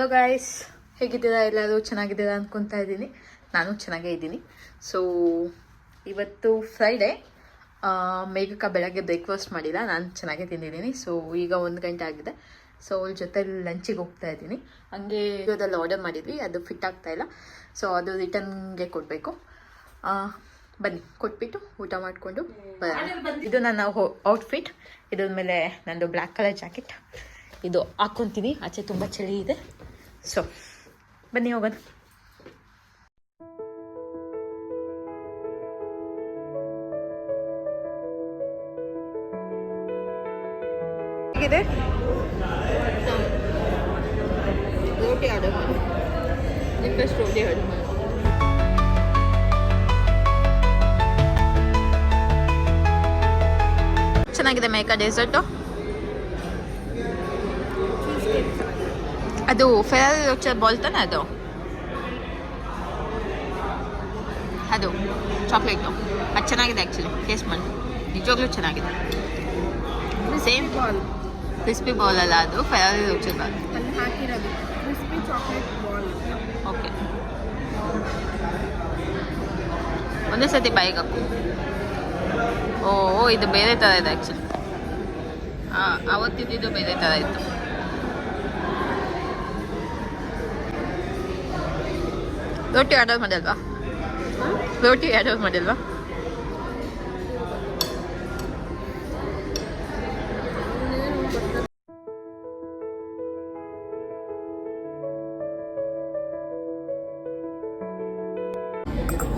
Hello guys, ಹೇಗಿದ್ದೀರಾ? ಎಲ್ಲರೂ ಚೆನ್ನಾಗಿದ್ದೀರಾ ಅಂದ್ಕೊತಾ ಇದ್ದೀನಿ. ನಾನು ಚೆನ್ನಾಗೇ ಇದ್ದೀನಿ. ಸೊ ಇವತ್ತು ಫ್ರೈಡೇ. ಮೇಘಕ್ಕ ಬೆಳಗ್ಗೆ ಬ್ರೇಕ್ಫಾಸ್ಟ್ ಮಾಡಿಲ್ಲ, ನಾನು ಚೆನ್ನಾಗೇ ತಿಂದಿದ್ದೀನಿ. ಸೊ ಈಗ 1 ಗಂಟೆ ಆಗಿದೆ. ಸೊ ಅವಳ ಜೊತೆ ಲಂಚಿಗೆ ಹೋಗ್ತಾ ಇದ್ದೀನಿ. ಹಂಗೆ ಇವತ್ತಲ್ಲಿ ಆರ್ಡರ್ ಮಾಡಿದ್ವಿ, ಅದು ಫಿಟ್ ಆಗ್ತಾಯಿಲ್ಲ. ಸೊ ಅದು ರಿಟರ್ನ್ಗೆ ಕೊಡಬೇಕು. ಬನ್ನಿ, ಕೊಟ್ಬಿಟ್ಟು ಊಟ ಮಾಡಿಕೊಂಡು ಬರೋಣ. ಇದು ನನ್ನ ಔಟ್ಫಿಟ್. ಇದ್ರ ಮೇಲೆ ನಂದು ಬ್ಲ್ಯಾಕ್ ಕಲರ್ ಜಾಕೆಟ್ ಇದು ಹಾಕ್ಕೊತೀನಿ. ಆಚೆ ತುಂಬ ಚಳಿ ಇದೆ. ಸೊ ಬನ್ನಿ ಹೋಗೋಣ. ಹೇಗಿದೆ? ರೋಟಿ ಆರ್ಡರ್ ಮಾಡಿ, ನಿಮ್ಮಷ್ಟು ರೋಟಿ ಆರ್ಡರ್ ಮಾಡಿ. ಚೆನ್ನಾಗಿದೆ ಮೇಕ ಡೆಸರ್ಟು. ಅದು ಫೆರರಿ ರೋಚರ್ ಬಾಲ್ ತಾನೆ ಅದು ಚಾಕ್ಲೇಟು. ಅದು ಚೆನ್ನಾಗಿದೆ ಆ್ಯಕ್ಚುಲಿ, ಟೇಸ್ಟ್ ಮಾಡಿ. ನಿಜವಾಗ್ಲೂ ಚೆನ್ನಾಗಿದೆ. ಸೇಮ್ ಬಾಲ್, ಕ್ರಿಸ್ಪಿ ಬಾಲ್ ಅಲ್ಲ, ಅದು ಫೆರರಿ ರೋಚರ್ ಬಾಲ್ ಅಲ್ಲಿ ಹಾಕಿರೋದು ಕ್ರಿಸ್ಪಿ ಚಾಕ್ಲೇಟ್ ಬಾಲ್. ಓಕೆ, ಒಂದೇ ಸತಿ ಬಾಯಿಗೆ ಹಾಕು. ಓ, ಇದು ಬೇರೆ ಥರ ಇದೆ ಆ್ಯಕ್ಚುಲಿ. ಅವತ್ತಿದ್ದು ಬೇರೆ ಥರ ಇತ್ತು. ರೋಟಿ ಆರ್ಡರ್ ಮಾಡಿಲ್ವಾ? ರೋಟಿ ಆರ್ಡರ್ ಮಾಡಿಲ್ವಾ?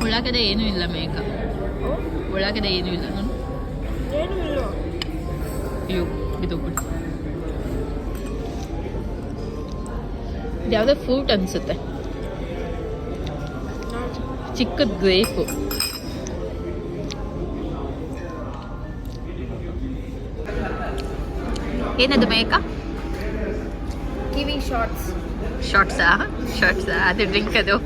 ಒಳಗಡೆ ಏನೂ ಇಲ್ಲ ಮೇಕ, ಒಳಗಡೆ ಏನೂ ಇಲ್ಲ. ನಾನು ಅಯ್ಯೋ ಇದು ಬಿಟ್ಟು ಯಾವುದೋ ಫ್ರೂಟ್ ಅನಿಸುತ್ತೆ, ಚಿಕ್ಕದ ಗ್ರೇಪು. ಏನದು ಮೇಕ? ಕಿವಿ ಶಾರ್ಟ್ಸಾ? ಅದು ಡ್ರಿಂಕ್. ಅದು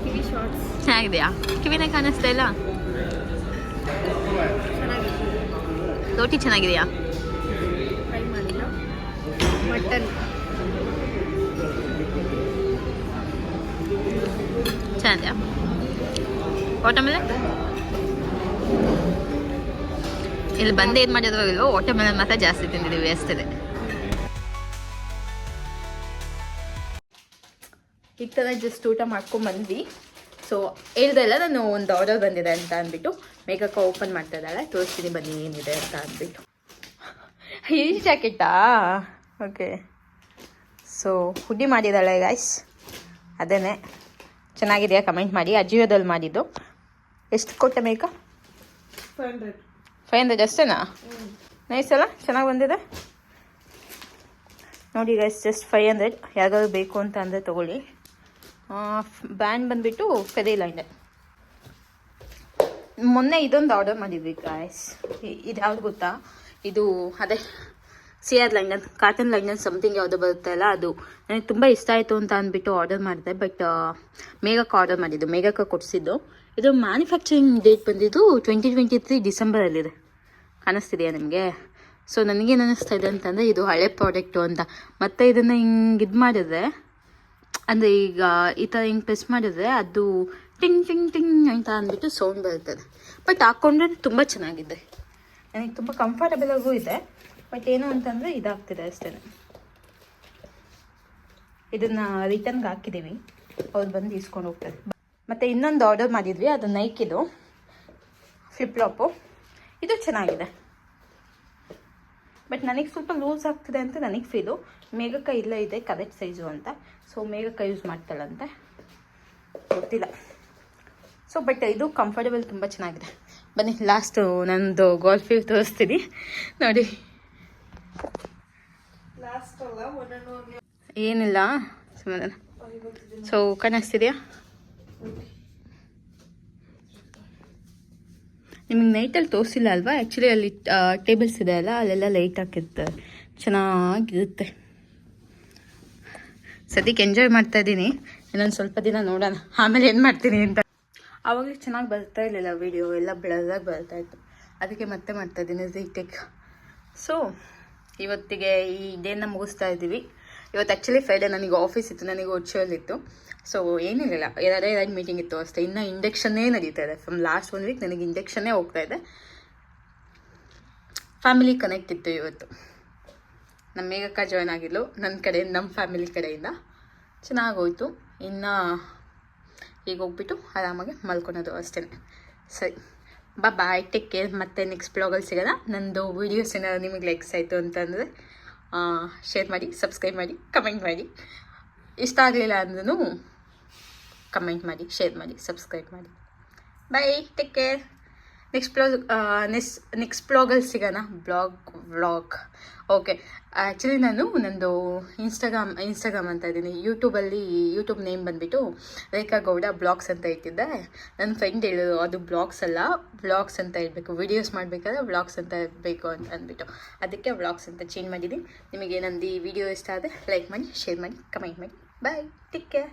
ಕಿವಿ ಶಾರ್ಟ್ಸ್ ಚೆನ್ನಾಗಿದೆಯಾ? ಕಿವಿನೇ ಕಾಣಿಸ್ತಾ ಇಲ್ಲ. ರೋಟಿ ಚೆನ್ನಾಗಿದೆಯಾ? ಮಟನ್ ಚೆನ್ನಾಗಿದೆಯಾ? ವಾಟರ್ಮೆಲನ್ ಇಲ್ಲಿ ಬಂದು ಏನು ಮಾಡಿದ್ರು ಇಲ್ವೋ, ವಾಟರ್ಮೆಲನ್ ಮಾತ್ರ ಜಾಸ್ತಿ ತಿಂದಿದ್ದೀವಿ ಅಷ್ಟೇ. ಈ ಥರ ಜಸ್ಟ್ ಊಟ ಮಾಡ್ಕೊಂಡು ಬಂದ್ವಿ. ಸೊ ಹೇಳ್ದಲ್ಲ, ನಾನು ಒಂದು ಆರ್ಡರ್ ಬಂದಿದೆ ಅಂತ ಅಂದ್ಬಿಟ್ಟು ಮೇಘಕ್ಕ ಓಪನ್ ಮಾಡ್ತಾ ಇದ್ದಾಳೆ. ತೋರಿಸ್ತೀನಿ ಬನ್ನಿ ಏನಿದೆ ಅಂತ ಅಂದ್ಬಿಟ್ಟು. ಈ ಜಾಕೆಟಾ? ಓಕೆ. ಸೊ ಹುಡ್ಡಿ ಮಾಡಿದ್ದಾಳೆ ಗೈಸ್, ಅದೇನೆ. ಚೆನ್ನಾಗಿದೆಯಾ ಕಮೆಂಟ್ ಮಾಡಿ. ಅಜಿಯೋದಲ್ಲಿ ಮಾಡಿದ್ದು. ಎಷ್ಟು ಕೊಟ್ಟೆ ಮೇಕ? 500 ಅಷ್ಟೇನಾ? ನೈಸ್ ಅಲ್ಲ, ಚೆನ್ನಾಗಿ ಬಂದಿದೆ ನೋಡಿ ಗೈಸ್. ಜಸ್ಟ್ 500. ಯಾರಿಗಾದ್ರು ಬೇಕು ಅಂತ ಅಂದರೆ ತೊಗೊಳ್ಳಿ. ಬ್ಯಾಂಡ್ ಬಂದುಬಿಟ್ಟು ಫೆರಿ ಲೈನರ್. ಮೊನ್ನೆ ಇದೊಂದು ಆರ್ಡರ್ ಮಾಡಿದ್ವಿ ಗಾಯ್ಸ್. ಇದು ಯಾವ್ದು ಗೊತ್ತಾ? ಇದು ಅದೇ CR liner, cotton liner something ಯಾವುದೋ ಬರುತ್ತೆ ಅಲ್ಲ, ಅದು ನನಗೆ ತುಂಬ ಇಷ್ಟ ಆಯಿತು ಅಂತ ಅಂದ್ಬಿಟ್ಟು ಆರ್ಡರ್ ಮಾಡಿದೆ. ಬಟ್ ಮೇಘಕ್ಕೆ ಆರ್ಡರ್ ಮಾಡಿದ್ದು, ಮೇಘಕ್ಕೆ ಕೊಡಿಸಿದ್ದು. ಇದು ಮ್ಯಾನುಫ್ಯಾಕ್ಚರಿಂಗ್ ಡೇಟ್ ಬಂದಿದ್ದು 2023 ಡಿಸೆಂಬರಲ್ಲಿದೆ. ಕಾಣಿಸ್ತಿದೆಯಾ ನಿಮಗೆ? ಸೊ ನನಗೇನು ಅನ್ನಿಸ್ತಾ ಇದೆ ಅಂತಂದರೆ ಇದು ಹಳೆ ಪ್ರಾಡಕ್ಟು ಅಂತ. ಮತ್ತು ಇದನ್ನು ಹಿಂಗೆ ಇದು ಮಾಡಿದ್ರೆ, ಅಂದರೆ ಈಗ ಈ ಥರ ಹಿಂಗೆ ಪ್ರೆಸ್ ಮಾಡಿದ್ರೆ ಅದು ಟಿಂಗ್ ಟಿಂಗ್ ಟಿಂಗ್ ಅಂತ ಅಂದ್ಬಿಟ್ಟು ಸೌಂಡ್ ಬರ್ತದೆ. ಬಟ್ ಹಾಕ್ಕೊಂಡ್ರೆ ತುಂಬ ಚೆನ್ನಾಗಿದೆ, ನನಗೆ ತುಂಬ ಕಂಫರ್ಟಬಲ್ ಆಗೂ ಇದೆ. ಬಟ್ ಏನು ಅಂತಂದರೆ ಇದಾಗ್ತಿದೆ ಅಷ್ಟೇ. ಇದನ್ನು ರಿಟರ್ನ್ಗೆ ಹಾಕಿದ್ದೀವಿ, ಅವ್ರು ಬಂದು ಇಸ್ಕೊಂಡು ಹೋಗ್ತಾರೆ. ಮತ್ತು ಇನ್ನೊಂದು ಆರ್ಡರ್ ಮಾಡಿದ್ವಿ, ಅದು ನೈಕಿದು ಫ್ಲಿಪ್ಲಾಪು. ಇದು ಚೆನ್ನಾಗಿದೆ, ಬಟ್ ನನಗೆ ಸ್ವಲ್ಪ ಲೂಸ್ ಆಗ್ತಿದೆ ಅಂತ ನನಗೆ ಫೀಲು. ಮೇಘಕ್ಕ ಇಲ್ಲ ಇದೆ ಕರೆಕ್ಟ್ ಸೈಜು ಅಂತ. ಸೊ ಮೇಘಕ್ಕ ಯೂಸ್ ಮಾಡ್ತಾಳಂತೆ, ಗೊತ್ತಿಲ್ಲ. ಸೊ ಬಟ್ ಇದು ಕಂಫರ್ಟಬಲ್, ತುಂಬ ಚೆನ್ನಾಗಿದೆ. ಬನ್ನಿ ಲಾಸ್ಟು ನನ್ನದು ಗೋಲ್ಫ್ ವ್ಯೂ ತೋರಿಸ್ತೀನಿ ನೋಡಿ. ಏನಿಲ್ಲ ಸಮಾಧಾನ. ಸೊ ಕಾಣಿಸ್ತಿದೆಯಾ ನಿಮಗೆ? ನೈಟಲ್ಲಿ ತೋರಿಸಿಲ್ಲ ಅಲ್ವಾ? ಆ್ಯಕ್ಚುಲಿ ಅಲ್ಲಿ ಟೇಬಲ್ಸ್ ಇದೆ ಅಲ್ಲ, ಅಲ್ಲೆಲ್ಲ ಲೈಟ್ ಹಾಕಿರ್ತಾರೆ, ಚೆನ್ನಾಗಿರುತ್ತೆ. ಸದ್ಯಕ್ಕೆ ಎಂಜಾಯ್ ಮಾಡ್ತಾಯಿದ್ದೀನಿ. ಇನ್ನೊಂದು ಸ್ವಲ್ಪ ದಿನ ನೋಡೋಣ ಆಮೇಲೆ ಏನು ಮಾಡ್ತೀನಿ ಅಂತ. ಆವಾಗಲೇ ಚೆನ್ನಾಗಿ ಬರ್ತಾ ಇರಲಿಲ್ಲ ವೀಡಿಯೋ, ಎಲ್ಲ ಬೆಳಗಾಗಿ ಬರ್ತಾಯಿತ್ತು. ಅದಕ್ಕೆ ಮತ್ತೆ ಮಾಡ್ತಾಯಿದ್ದೀನಿ ರೀಟೇಕ್. ಸೊ ಇವತ್ತಿಗೆ ಈ ಡೇನ ಮುಗಿಸ್ತಾ ಇದ್ದೀವಿ. ಇವತ್ತು ಆ್ಯಕ್ಚುಲಿ ಫ್ರೈಡೇ ನನಗೆ ಆಫೀಸ್ ಇತ್ತು, ನನಗೆ ಇತ್ತು. ಸೊ ಏನಿರಲಿಲ್ಲ, ಎರಡು ಮೀಟಿಂಗ್ ಇತ್ತು ಅಷ್ಟೇ. ಇನ್ನು ಇಂಜೆಕ್ಷನ್ನೇ ನಡೀತಾ ಇದೆ. ಫ್ರಮ್ ಲಾಸ್ಟ್ 1 ವೀಕ್ ನನಗೆ ಇಂಜೆಕ್ಷನ್ನೇ ಹೋಗ್ತಾ ಇದೆ. ಫ್ಯಾಮಿಲಿ ಕನೆಕ್ಟ್ ಇತ್ತು ಇವತ್ತು. ನಮ್ಮ ಮೇಘಕ್ಕ ಜಾಯ್ನ್ ಆಗಿದ್ಲು ನನ್ನ ಕಡೆ, ನಮ್ಮ ಫ್ಯಾಮಿಲಿ ಕಡೆಯಿಂದ. ಚೆನ್ನಾಗೋಯ್ತು. ಇನ್ನು ಈಗ ಹೋಗ್ಬಿಟ್ಟು ಆರಾಮಾಗಿ ಮಲ್ಕೊಳೋದು ಅಷ್ಟೇ. ಸರಿ, ಬಾಯ್, ಟೇಕ್ ಕೇರ್. ಮತ್ತೆ ನೆಕ್ಸ್ಟ್ ಬ್ಲಾಗಲ್ಲಿ ಸಿಗೋಣ. ನಂದು ವೀಡಿಯೋಸ್ ಏನಾದ್ರು ನಿಮಗೆ ಲೈಕ್ಸ್ ಆಯಿತು ಅಂತಂದರೆ ಶೇರ್ ಮಾಡಿ, ಸಬ್ಸ್ಕ್ರೈಬ್ ಮಾಡಿ, ಕಮೆಂಟ್ ಮಾಡಿ. ಇಷ್ಟ ಆಗಲಿಲ್ಲ ಅಂದ್ರೂ ಕಮೆಂಟ್ ಮಾಡಿ, ಶೇರ್ ಮಾಡಿ, ಸಬ್ಸ್ಕ್ರೈಬ್ ಮಾಡಿ. ಬಾಯ್, ಟೇಕ್ ಕೇರ್. ನೆಕ್ಸ್ಟ್ ಬ್ಲಾಗಲ್ಲಿ ಸಿಗೋಣ. Vlog okay. ಆ್ಯಕ್ಚುಲಿ ನಂದು ಇನ್ಸ್ಟಾಗ್ರಾಮ್ ಅಂತ ಇದ್ದೀನಿ. ಯೂಟ್ಯೂಬ್ ನೇಮ್ ಬಂದುಬಿಟ್ಟು ರೇಖಾ ಗೌಡ ಬ್ಲಾಗ್ಸ್ ಅಂತ ಇಟ್ಟಿದ್ದೆ. ನನ್ನ ಫ್ರೆಂಡ್ ಹೇಳಿದ್ರು ಅದು ಬ್ಲಾಗ್ಸ್ ಅಲ್ಲ, ವ್ಲಾಗ್ಸ್ ಅಂತ ಇರಬೇಕು, ವೀಡಿಯೋಸ್ ಮಾಡಬೇಕಾದ್ರೆ ವ್ಲಾಗ್ಸ್ ಅಂತ ಇರಬೇಕು ಅಂತ ಅಂದ್ಬಿಟ್ಟು ಅದಕ್ಕೆ ವ್ಲಾಗ್ಸ್ ಅಂತ ಚೇಂಜ್ ಮಾಡಿದ್ದೀನಿ. ನಿಮಗೆ ನಂದು ಈ ವಿಡಿಯೋ ಇಷ್ಟ ಆದರೆ ಲೈಕ್ ಮಾಡಿ, ಶೇರ್ ಮಾಡಿ, ಕಮೆಂಟ್ ಮಾಡಿ. ಬಾಯ್, ಟೇಕ್ ಕೇರ್.